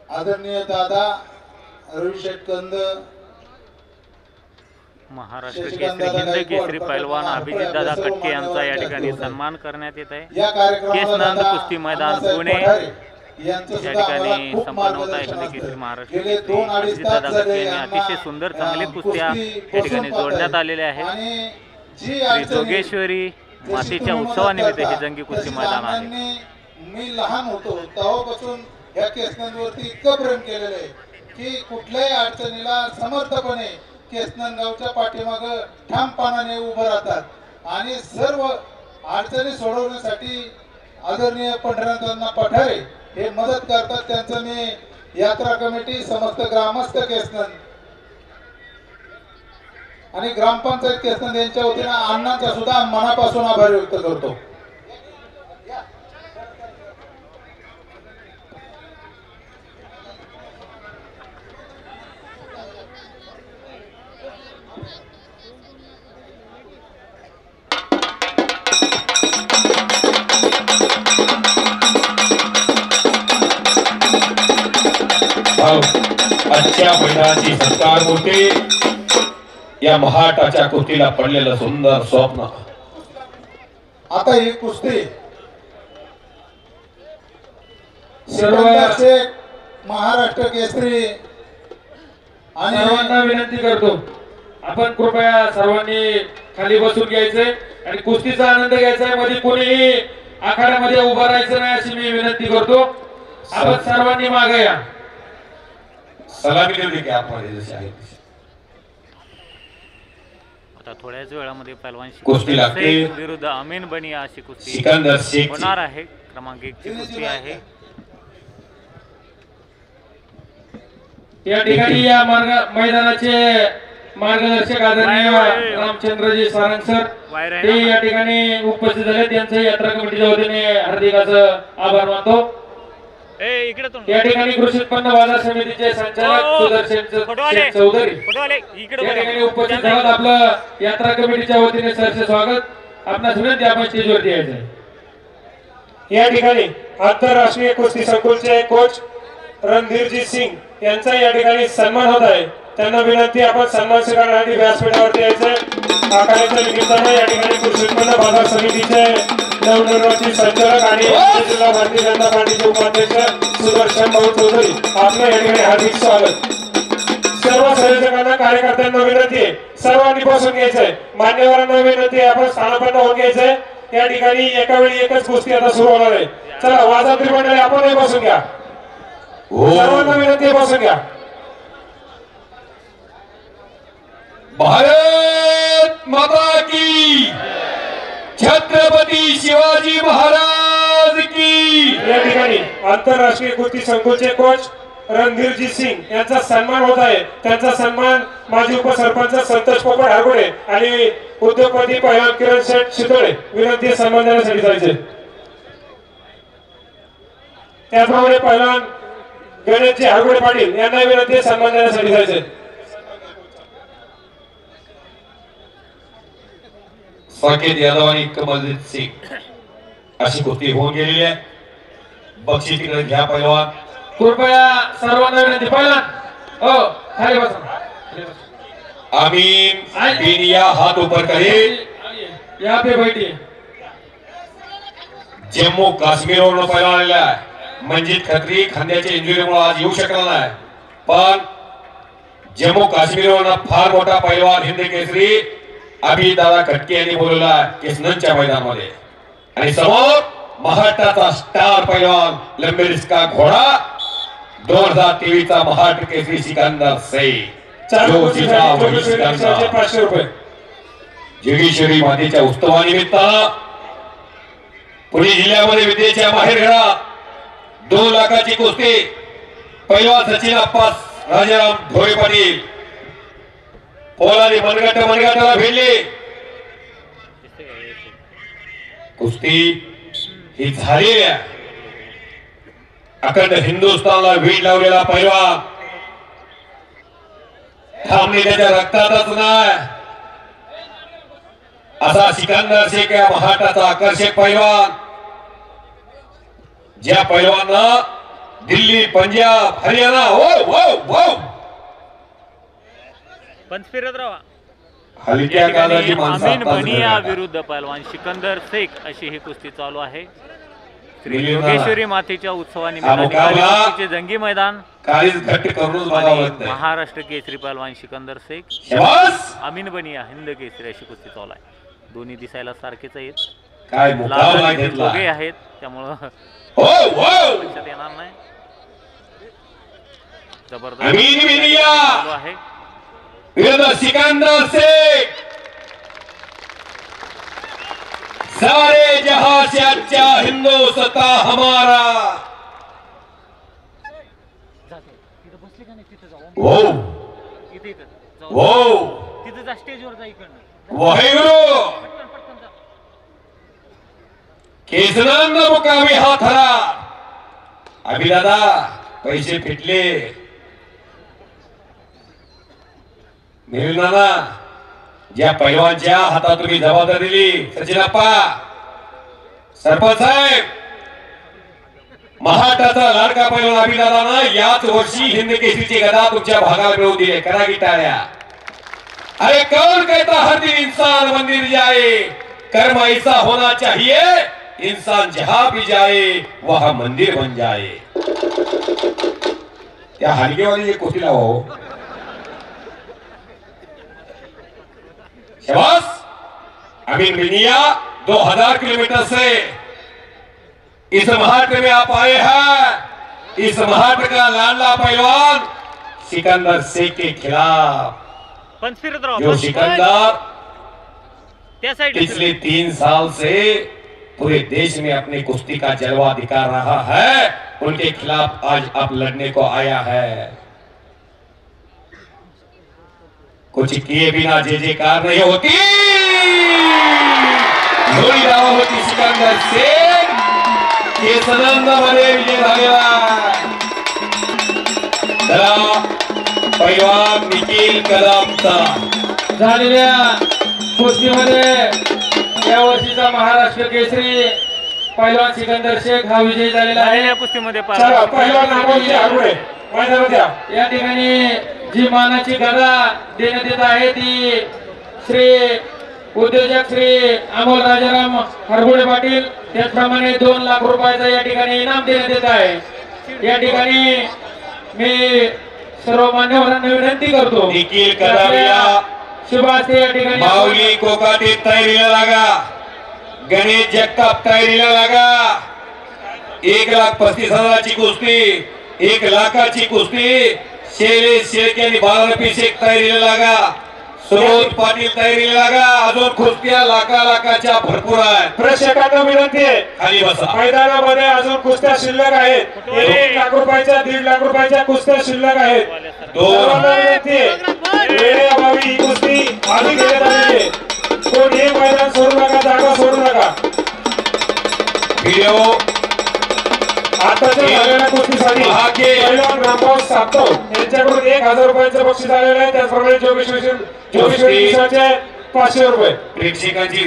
आदरणीय दादा रविशेठ कंद, महाराष्ट्र केसरी हिंद केसरी पैलवान अभिजित दादा कटके यांचा या ठिकाणी सन्मान करण्यात येत आहे। केस नंद कुस्ती मैदान पुणे या ठिकाणी संपन्न होत आहे। हिंद केसरी महाराष्ट्र केसरी अभिजित दादा कटके यांनी अतिशय सुंदर चांगले कुस्त्या या ठिकाणी जोडण्यात आलेल्या आहेत। श्री जोगेश्वरी मातेच्या उत्सवानिमित्त हे जंगी कुस्ती मैदान आहे। मी लहान होतो तेव्हापासून या केसनंदवरती इतकं प्रेम केलेलं आहे की कुठल्याही अडचणीला समर्थपणे केसनंदगावच्या पाठीमागे ठामपणाने उभं राहतात आणि सर्व अडचणी सोडवण्यासाठी आदरणीय पंढरीनाथ पठारे हे मदत करतात। त्यांचं मी यात्रा कमिटी, समस्त ग्रामस्थ केसनंद आणि ग्रामपंचायत केसनंद यांच्या वतीनं अण्णांचा सुद्धा मनापासून आभार व्यक्त करतो। आजच्या मैदानाची सत्कार मूर्ती या महाटाच्या कुस्तीला पडलेलं सुंदर स्वप्न। आता ही कुस्ती सर्व महाराष्ट्र केसरी आणि सर्वांना विनंती करतो, आपण कृपया सर्वांनी खाली बसून घ्यायचे आणि कुस्तीचा आनंद घ्यायचा आहे। मध्ये कोणीही आखाड्यामध्ये उभं राहायचं नाही अशी मी विनंती करतो। आपण सर्वांनी मागे या। सलामी देऊ की आतमध्ये जसे आहे आता थोड्याच वेळामध्ये पैलवान कुस्ती लागते विरुद्ध अमीन बनिया अशी कुस्ती सिकंदर शेख होणार आहे। क्रमांक 1 ची कुस्ती आहे। या ठिकाणी या मैदानाचे मार्गदर्शक आदरणीय रामचंद्रजी सारंग सर ते या ठिकाणी उपस्थित झाले। त्यांचे यात्रा कमिटीच्या वतीने हार्दिक असं आभार मानतो। या ठिकाणी कृषी उत्पन्न बाजार समितीचे संचालक सुदर्शन चौधरी या ठिकाणी उपस्थित झालेत। आपलं यात्रा कमिटीच्या वतीने सरसे स्वागत। आपणास विनंती, आपण स्टेजवरती यायचं। या ठिकाणी आंतरराष्ट्रीय कुस्ती संकुलचे कोच रणधीरजी सिंग यांचा या ठिकाणी सन्मान होत आहे। त्यांना विनंती, आपण सन्मान स्वीकारण्यासाठी व्यासपीठावरती यायचे। आखाड्याच्या निमित्ताने या ठिकाणी कृषी उत्पन्न बाजार समितीचे नवनिर्वाचित संचालक आणि जिल्हा भारतीय जनता पार्टीचे उपाध्यक्ष सुदर्शन भाऊ चौधरी आपलं या ठिकाणी हार्दिक स्वागत। सर्व संयोजकांना, कार्यकर्त्यांना विनंती आहे, सर्वांनी बसून घ्यायचंय। मान्यवरांना विनंती आहे, आपण स्थानापन्न होऊन घ्यायचंय। या ठिकाणी एका वेळी एकच कुस्ती आता सुरू होणार आहे। चला वाजंत्री मंडळी, आपणही बसून घ्या। सर्वांना विनंती आहे, बसून घ्या। भारत माता की, छत्रपती शिवाजी महाराज की। या ठिकाणी आंतरराष्ट्रीय कुस्ती संकुलचे कोच रणधीरजी सिंग यांचा सन्मान होत आहे। त्यांचा सन्मान माजी उपसरपंच संतोष पोपट हारगुडे आणि उद्योगपती पैलवान किरण शेठ शितोळे विनंती सन्मान देण्यासाठी जायचे। त्याचप्रमाणे पैलवान गणेशजी हारगुडे पाटील यांना विनंती सन्मान देण्यासाठी जायचे। साकेत यादव आणि कमलजीत सिंग अशी कुस्ती होऊन गेलेली आहे। बक्षीस तिकडे घ्या पैलवान। कृपया सर्वांना विनंती, पैलवान हो खाली बसा। आमीन बिनिया हाथ ऊपर करेल। यहाँ पे बैठिए। जम्मू काश्मीरवरून पैलवान आलेला आहे। मंजित खत्री खांद्याच्या इंजुरीमुळे आज येऊ शकला नाही, पण जम्मू काश्मीरवरून फार मोठा पैलवान हिंद केसरी अभिजित दादा कटके यांनी बोलवला केसनंदच्या मैदानामध्ये। आणि समोर महाराष्ट्राचा स्टार पैलवान लंबेरिस का घोडा 2023 चा महाराष्ट्र केसरी सिकंदर शेख। 500 रुपये जोगेश्वरी मातेच्या उत्सवानिमित्त पुणे जिल्ह्यामध्ये विद्येच्या माहेरघरात 2 लाखाची कुस्ती पैलवान सचिन अप्पा राजाराम ढोरे पाटील पोलादी मनगटाला भिडली। कुस्ती ही झालेली आहे। अखंड हिंदुस्थानला वीट लावलेला पैलवान थांबणे त्याच्या रक्तातच नाही असा सिकंदर शेख या महाराष्ट्राचा आकर्षक पैलवान, ज्या पैलवाननं दिल्ली, पंजाब, हरियाणा, ओ ओ ओ पंच फिरत राहा. हलक्या काळाची माणसं अमीन आत्ताच बनिया घडणार. विरुद्ध पहलवान सिकंदर शेख अशी ही कुस्ती चालू आहे. श्री मिलिंदा. योगेश्वरी मातेच्या हा उत्सवानिमित्ताने मुकाबला कुस्तीचे जंगी मैदान काळीच घट्ट करूनच बघावं आणि लागतंय. महाराष्ट्र केसरी पहलवान सिकंदर शेख शाबास. अमीन बनिया हिंद केसरी अशी कुस्ती चालू आहे. दोन्ही दिसायला सारखेच आहेत. काय मुकाबला लाल घेतला. दोघे आहेत त्यामुळं ओ ओ लक्षात येणार नाही. जबरदस्त अमीन बनिया चालू आहे. विरुद्ध सिकंदर शेख. सारे जहां से अच्छा हिंदुस्तान हमारा. वो इथे इथं जाऊ. वो तिथं जा स्टेजवर जा इकडनं. वाहेगुरु केसरांना मुकामी हा थरा. अभि दादा पैसे फिटले. मिळणार ज्या पैलवानच्या हातात तुम्ही जबाबदारी दिली सचिनप्पा सरपंच साहेब, महाराष्ट्राचा लाडका पैलवान अभिदादांना याच वर्षी हिंद केसरीची गदा तुमच्या भागाला मिळवून दिली. करा की टाळ्या. अरे कौन कहता हर दिन इंसान मंदिर जाए, कर्म ऐसा होना चाहिए इंसान जहां भी जाए वहां मंदिर बन जाए. त्या हलगेवाली कुस्तीला हो. शाबाश. अमीन बनिया 2000 किलोमीटर से इस महाराष्ट्र में आप आए हैं. इस महाराष्ट्र का लाडला पहलवान सिकंदर शेख के खिलाफ. पंच फिरत राहा. जो सिकंदर त्या साइड पिछले 3 साल से पूरे देश में अपनी कुश्ती का जलवा दिखा रहा है, उनके खिलाफ आज आप लड़ने को आया है. कुछ किए बिना जय जयकार नहीं होती. जोडी दावा होती सिकंदर शेख केसरांमध्ये विजय झालेला. चला पैलवान निखिल कदमचा झालेल्या कुस्तीमध्ये या वर्षीचा महाराष्ट्र केसरी पैलवान सिकंदर शेख हा विजयी झालेला आहे. या कुस्तीमध्ये चला पहिलवान नामोजी आगुडे मैदानात या. या ठिकाणी जी मानाची गदा देण्यात येत आहे ती श्री उद्योजक श्री अमोल राजाराम हरगुडे पाटील, त्याचप्रमाणे 2 लाख रुपयाचा या ठिकाणी इनाम देण्यात येत आहे. या ठिकाणी मी सर्व मान्यवरांना विनंती करतो निखिल कदमिया शुभास्ते या ठिकाणी माऊली कोकाटे तयारीला लागा. गणेश जगताप तयारीला लागा. 1,35,000ची कुस्ती, 1 लाखाची कुस्ती. शैलेश शेळके आणि बाळारपी शेख तयारीला लागा. सुरोज पाटील तयारीला लागा. अजून कुस्त्या लाखाच्या भरपूर आहेत. प्रेक्षकांना विनंती आहे, खाली बसा. मैदानामध्ये अजून कुस्त्या शिल्लक आहेत. 1 लाख रुपयाच्या 1.5 लाख रुपयाच्या कुस्त्या शिल्लक आहेत. सर्वांना विनंती आहे, वेळेअभावी ही कुस्ती आधी घेण्यात आलेली आहे. कोणी मैदान सोडू नका, जागा सोडू नका. व्हिडिओ आताच्या झालेल्या कुस्तीसाठी पैलवान रामभाऊ सातव यांच्याकडून 1,000 रुपयांचं बक्षीस आलेलं आहे. त्याचप्रमाणे जोगेश्वरी 500 रुपये. प्रेक्षकांची